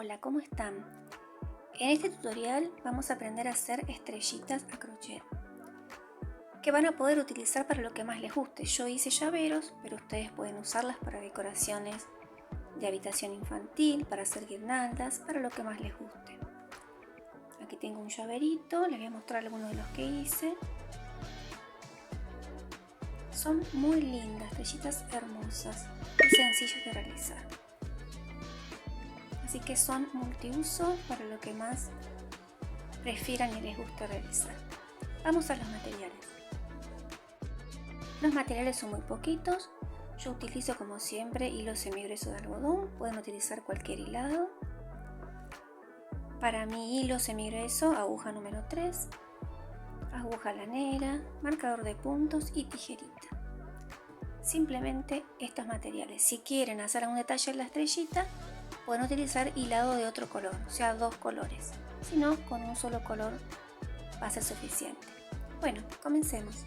Hola, ¿cómo están? En este tutorial vamos a aprender a hacer estrellitas a crochet que van a poder utilizar para lo que más les guste. Yo hice llaveros, pero ustedes pueden usarlas para decoraciones de habitación infantil, para hacer guirnaldas, para lo que más les guste. Aquí tengo un llaverito, les voy a mostrar algunos de los que hice. Son muy lindas, estrellitas hermosas y sencillas de realizar. Así que son multiuso para lo que más prefieran y les guste realizar. Vamos a los materiales. Los materiales son muy poquitos. Yo utilizo como siempre hilo semigrueso de algodón. Pueden utilizar cualquier hilado. Para mi hilo semigrueso, aguja número 3, aguja lanera, marcador de puntos y tijerita. Simplemente estos materiales. Si quieren hacer algún detalle en la estrellita, pueden utilizar hilado de otro color, o sea, 2 colores. Si no, con un solo color va a ser suficiente. Bueno, comencemos.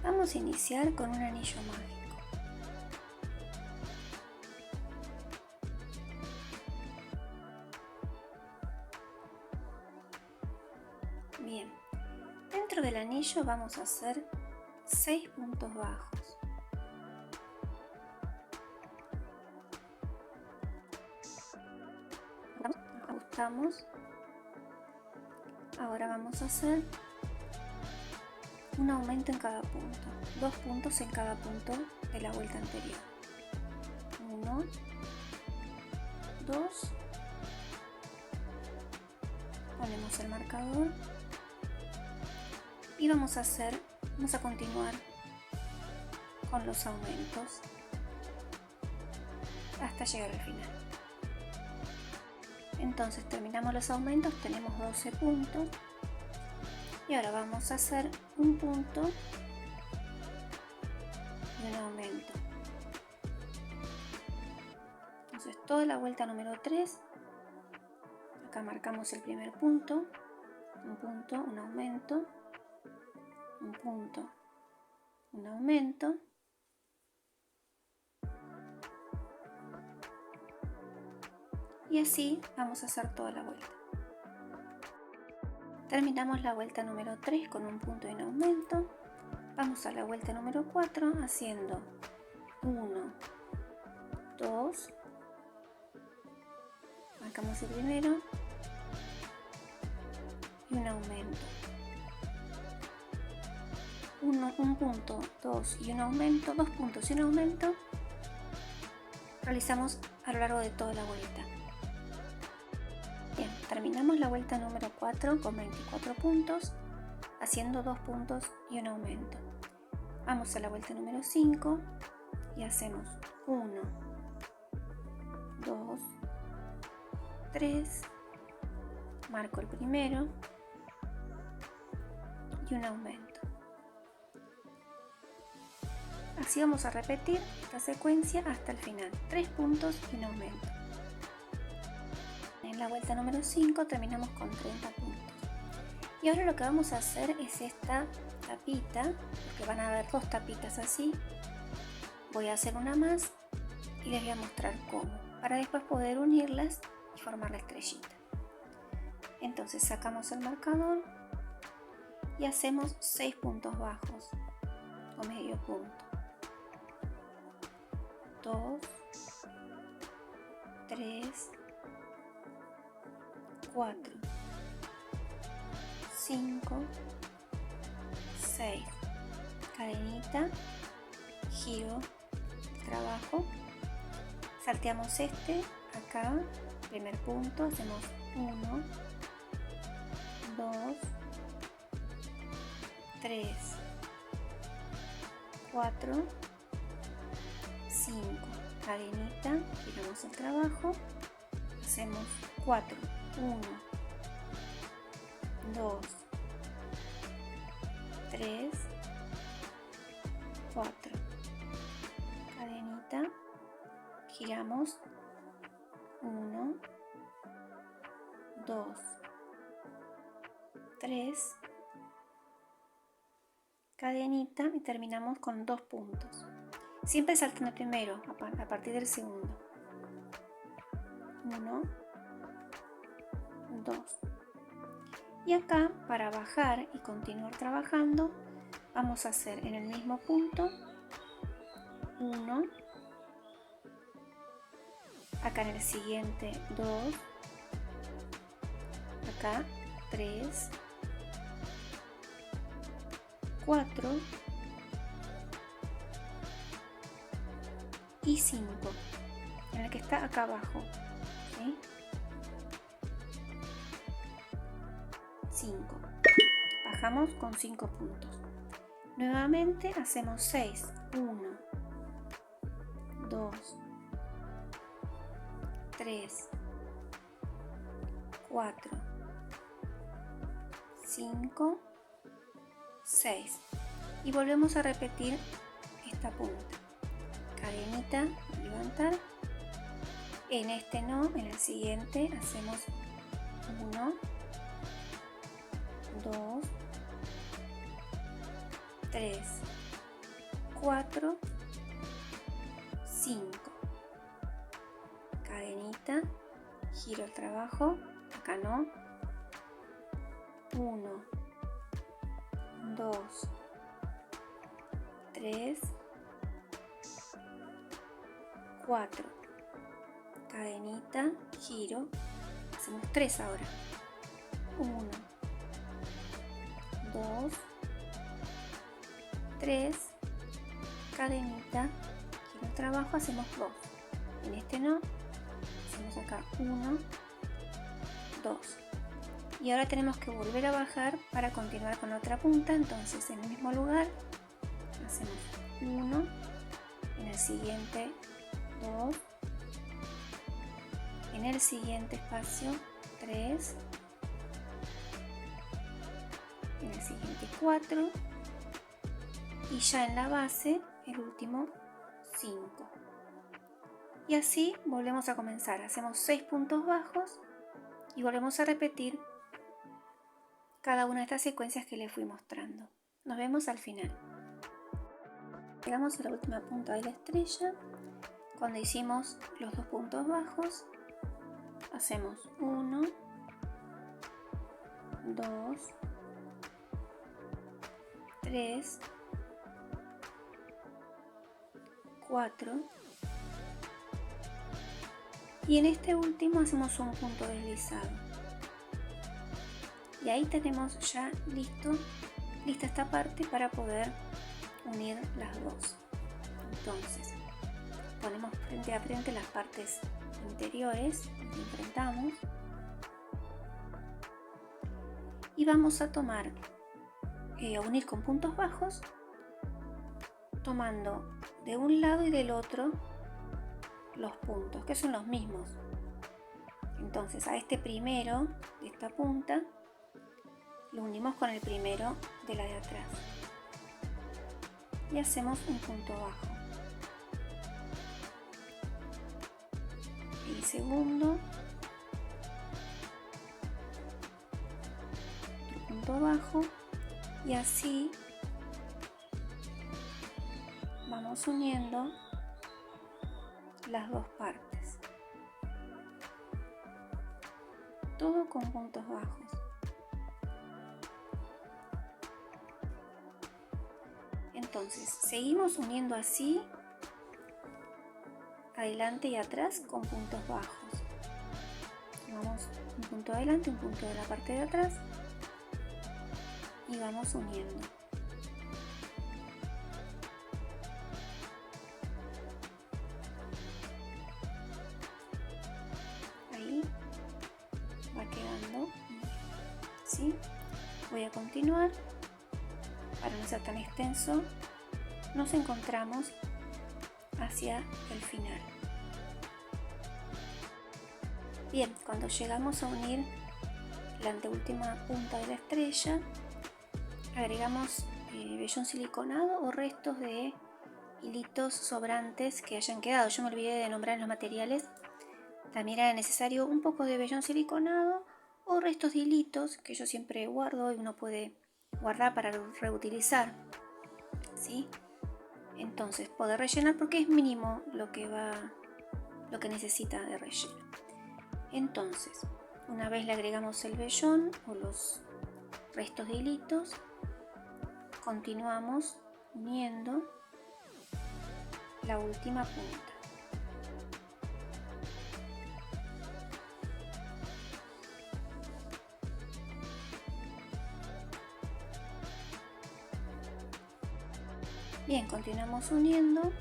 Vamos a iniciar con un anillo mágico. Bien, dentro del anillo vamos a hacer 6 puntos bajos. Ajustamos. Ahora vamos a hacer un aumento en cada punto, 2 puntos en cada punto de la vuelta anterior. 1, 2, ponemos el marcador y vamos a continuar con los aumentos hasta llegar al final. Entonces terminamos los aumentos, tenemos 12 puntos y ahora vamos a hacer un punto y un aumento. Entonces toda la vuelta número 3, acá marcamos el primer punto, un aumento, un punto, un aumento, y así vamos a hacer toda la vuelta. Terminamos la vuelta número 3 con un punto y un aumento. Vamos a la vuelta número 4 haciendo 1, 2, marcamos el primero y un aumento. Un punto, 2 y un aumento, 2 puntos y un aumento. Realizamos a lo largo de toda la vuelta. Bien, terminamos la vuelta número 4 con 24 puntos, haciendo 2 puntos y un aumento. Vamos a la vuelta número 5 y hacemos 1, 2, 3, marco el primero y un aumento. Así vamos a repetir esta secuencia hasta el final, 3 puntos y un aumento. En la vuelta número 5 terminamos con 30 puntos. Y ahora lo que vamos a hacer es esta tapita, porque van a haber 2 tapitas así. Voy a hacer una más y les voy a mostrar cómo, para después poder unirlas y formar la estrellita. Entonces sacamos el marcador y hacemos 6 puntos bajos o medio punto. 2, 3, 4, 5, 6, cadenita, giro, trabajo, salteamos acá, primer punto, hacemos 1, 2, 3, 4, 5, cadenita, giramos el trabajo, hacemos 4, 1, 2, 3, 4, cadenita, giramos 1, 2, 3, cadenita y terminamos con 2 puntos. Siempre saltando primero a partir del segundo. 1, 2. Y acá, para bajar y continuar trabajando, vamos a hacer en el mismo punto 1, acá en el siguiente 2, acá 3, 4 y 5, en el que está acá abajo, ¿sí? 5. Bajamos con 5 puntos. Nuevamente hacemos 6. 1, 2, 3, 4, 5, 6. Y volvemos a repetir esta punta. Cadenita, levantar. En este no, en el siguiente hacemos 1, 2, 3, 4, 5. Cadenita, giro el trabajo, acá no. 1, 2, 3, 4. Cadenita, giro, hacemos 3 ahora. 1, 2, 3, cadenita, giro el trabajo, hacemos 2. En este no, hacemos acá 1, 2. Y ahora tenemos que volver a bajar para continuar con otra punta. Entonces en el mismo lugar hacemos 1, en el siguiente 2, en el siguiente espacio 3, en el siguiente 4 y ya en la base el último 5. Y así volvemos a comenzar. Hacemos 6 puntos bajos y volvemos a repetir cada una de estas secuencias que les fui mostrando. Nos vemos al final. Llegamos a la última punta de la estrella. Cuando hicimos los 2 puntos bajos, hacemos 1, 2, 3, 4 y en este último hacemos un punto deslizado. Y ahí tenemos ya lista esta parte para poder unir las dos. Entonces ponemos frente a frente las partes interiores, enfrentamos y vamos a tomar a unir con puntos bajos, tomando de un lado y del otro los puntos que son los mismos. Entonces a este primero de esta punta lo unimos con el primero de la de atrás y hacemos un punto bajo. El segundo, otro punto bajo y así vamos uniendo las dos partes, todo con puntos bajos. Entonces seguimos uniendo así adelante y atrás con puntos bajos. Tomamos un punto adelante, un punto de la parte de atrás y vamos uniendo. Ahí va quedando, ¿sí? Voy a continuar. Para no ser tan extenso, nos encontramos hacia el final. Bien, cuando llegamos a unir la anteúltima punta de la estrella, agregamos vellón siliconado o restos de hilitos sobrantes que hayan quedado. Yo me olvidé de nombrar los materiales. También era necesario un poco de vellón siliconado o restos de hilitos que yo siempre guardo y uno puede guardar para reutilizar, ¿sí? Entonces poder rellenar porque es mínimo lo que necesita de relleno. Entonces, una vez le agregamos el vellón o los restos de hilitos, continuamos uniendo la última punta. Bien, continuamos uniendo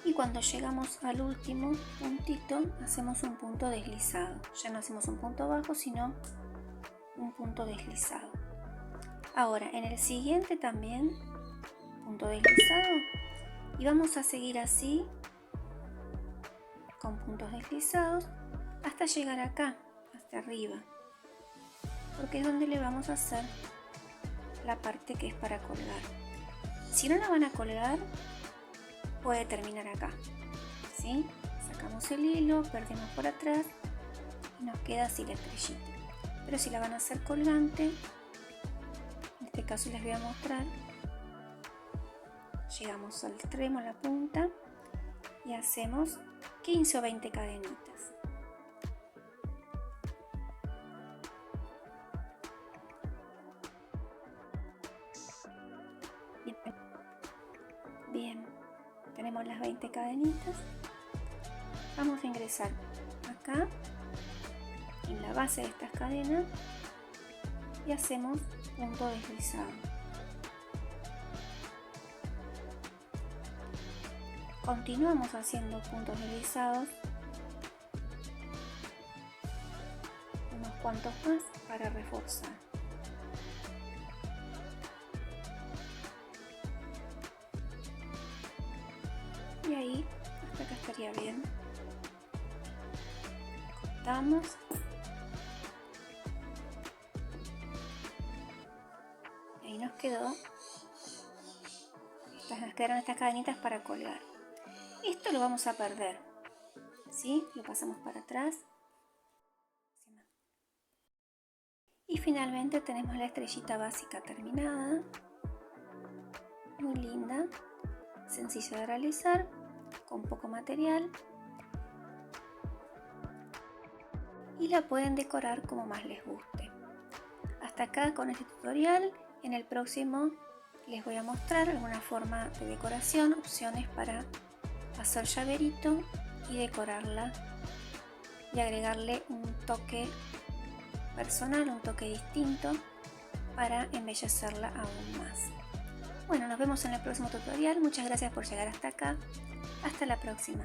y cuando llegamos al último puntito hacemos un punto deslizado. Ya no hacemos un punto bajo, sino un punto deslizado. Ahora en el siguiente también punto deslizado y vamos a seguir así con puntos deslizados hasta llegar acá, hasta arriba, porque es donde le vamos a hacer la parte que es para colgar. Si no la van a colgar, puede terminar acá, ¿sí? Sacamos el hilo, perdemos por atrás y nos queda así la estrellita. Pero si la van a hacer colgante, en este caso les voy a mostrar, llegamos al extremo, a la punta, y hacemos 15 o 20 cadenitas. Bien, tenemos las 20 cadenitas. Vamos a ingresar acá en la base de estas cadenas y hacemos punto deslizado. Continuamos haciendo puntos deslizados, unos cuantos más para reforzar. Y ahí hasta acá estaría bien. Cortamos. Y ahí nos quedaron estas cadenitas para colgar. Esto lo vamos a perder, ¿sí? Lo pasamos para atrás. Y finalmente tenemos la estrellita básica terminada. Muy linda, sencilla de realizar, con poco material. Y la pueden decorar como más les guste. Hasta acá con este tutorial. En el próximo les voy a mostrar alguna forma de decoración, opciones para hacer llaverito y decorarla y agregarle un toque personal, un toque distinto para embellecerla aún más. Bueno, nos vemos en el próximo tutorial. Muchas gracias por llegar hasta acá. Hasta la próxima.